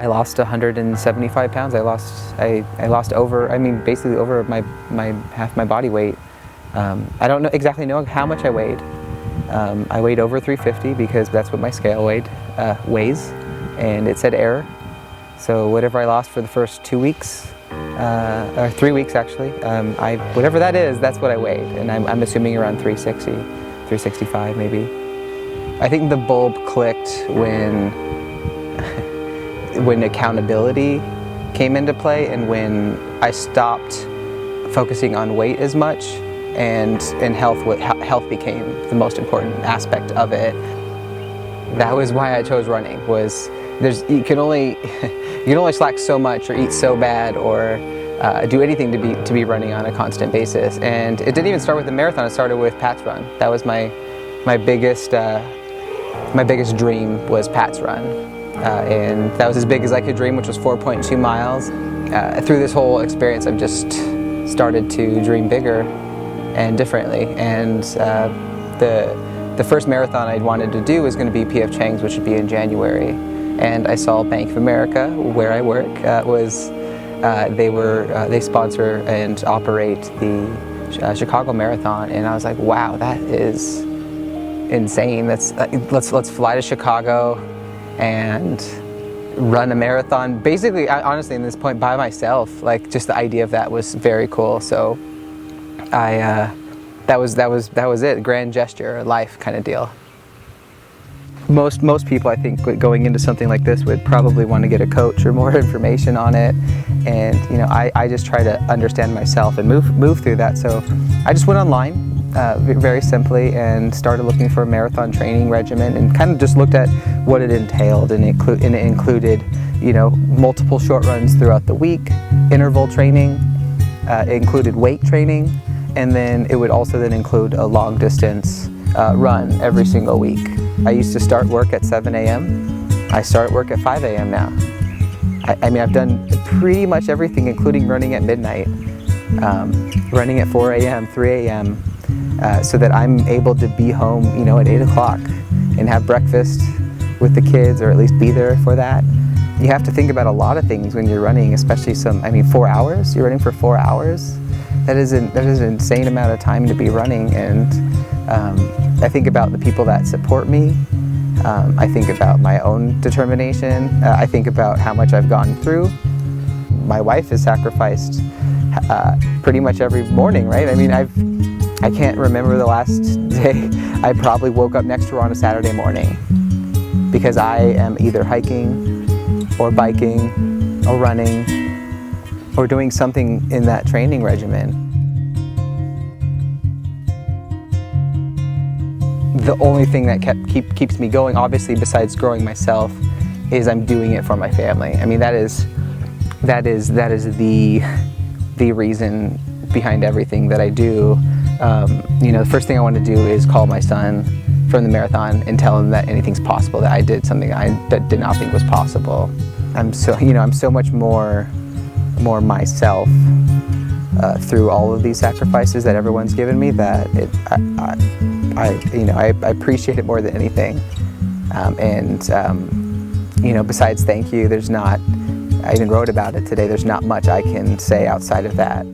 I lost 175 pounds. I lost over, basically over my half my body weight. I don't exactly know how much I weighed. I weighed over 350 because that's what my scale weighs, and it said error. So whatever I lost for the first 2 weeks, or 3 weeks actually, whatever that is, that's what I weighed, and I'm assuming around 360, 365 maybe. I think the bulb clicked when accountability came into play and when I stopped focusing on weight as much, and health became the most important aspect of it. That was why I chose running. You can only slack so much or eat so bad or do anything to be running on a constant basis. And it didn't even start with the marathon. It started with Pat's Run. That was my biggest dream was Pat's Run. And that was as big as I could dream, which was 4.2 miles. Through this whole experience, I've just started to dream bigger and differently. And the first marathon I'd wanted to do was going to be P.F. Chang's, which would be in January. And I saw Bank of America, where I work, they sponsor and operate the Chicago Marathon, and I was like, wow, that is insane. Let's fly to Chicago and run a marathon. Basically, honestly, at this point, by myself. Like, just the idea of that was very cool. So, that was it. Grand gesture, life kind of deal. Most people, I think, going into something like this would probably want to get a coach or more information on it. And I just try to understand myself and move through that. So I just went online. Very simply, and started looking for a marathon training regimen, and kind of just looked at what it entailed, and it included, multiple short runs throughout the week, interval training, it included weight training, and then it would also then include a long distance run every single week. I used to start work at 7 a.m. I start work at 5 a.m. now. I've done pretty much everything, including running at midnight, running at 4 a.m., 3 a.m., so that I'm able to be home, at 8 o'clock and have breakfast with the kids, or at least be there for that. You have to think about a lot of things when you're running, especially 4 hours. You're running for 4 hours. That is an insane amount of time to be running, and I think about the people that support me. I think about my own determination. I think about how much I've gone through. My wife has sacrificed pretty much every morning, right? I can't remember the last day I probably woke up next to her on a Saturday morning, because I am either hiking or biking or running or doing something in that training regimen. The only thing that keeps me going, obviously, besides growing myself, is I'm doing it for my family. That is the reason behind everything that I do. The first thing I want to do is call my son from the marathon and tell him that anything's possible, that I did something that did not think was possible. I'm so much more myself through all of these sacrifices that everyone's given me, that I appreciate it more than anything. Besides thank you, I even wrote about it today, there's not much I can say outside of that.